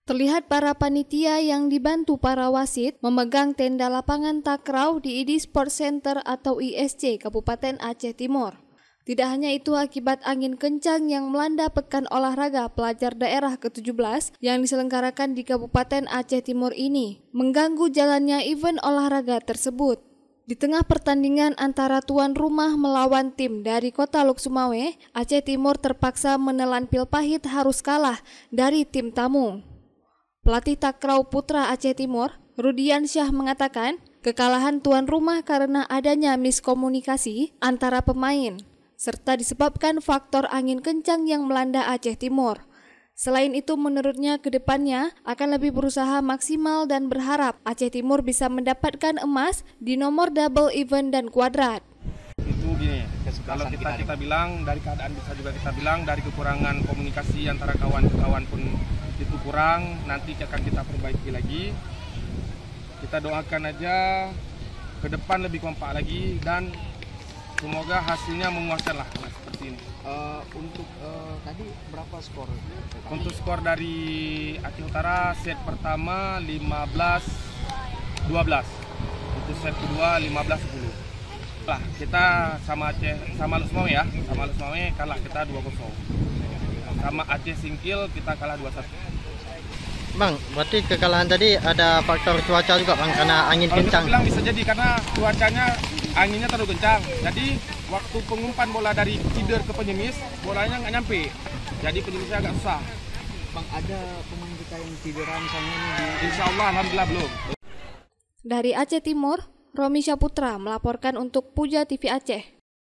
Terlihat para panitia yang dibantu para wasit memegang tenda lapangan takraw di ID Sport Center atau ISC Kabupaten Aceh Timur. Tidak hanya itu, akibat angin kencang yang melanda pekan olahraga pelajar daerah ke-17 yang diselenggarakan di Kabupaten Aceh Timur ini, mengganggu jalannya event olahraga tersebut. Di tengah pertandingan antara tuan rumah melawan tim dari kota Lok Sumawe, Aceh Timur terpaksa menelan pil pahit harus kalah dari tim tamu. Pelatih takraw putra Aceh Timur, Rudian Syah mengatakan, kekalahan tuan rumah karena adanya miskomunikasi antara pemain, serta disebabkan faktor angin kencang yang melanda Aceh Timur. Selain itu, menurutnya kedepannya akan lebih berusaha maksimal dan berharap Aceh Timur bisa mendapatkan emas di nomor double event dan kuadrat. Itu gini, kalau kita bilang dari keadaan bisa juga kita bilang dari kekurangan komunikasi antara kawan ke kawan pun itu kurang, nanti akan kita perbaiki lagi. Kita doakan aja ke depan lebih kompak lagi dan semoga hasilnya memuaskan lah seperti ini. Untuk tadi berapa skor? Untuk skor dari Aceh Utara set pertama 15-12. Itu set kedua 15-10. Lah, kita sama Lok Sumawe ya. Sama Lok Sumawe kalah kita 2-0. Sama Aceh Singkil kita kalah 2-1. Bang, berarti kekalahan tadi ada faktor cuaca juga Bang, karena angin kencang. Kalau bilang bisa jadi karena cuacanya anginnya terlalu kencang. Jadi waktu pengumpan bola dari feeder ke penyemis, bolanya nggak nyampe. Jadi penyemisnya agak susah. Bang, ada pemain kita yang tiduran misalnya ini di... Insya Allah, alhamdulillah belum. Dari Aceh Timur, Romi Syaputra melaporkan untuk Puja TV Aceh.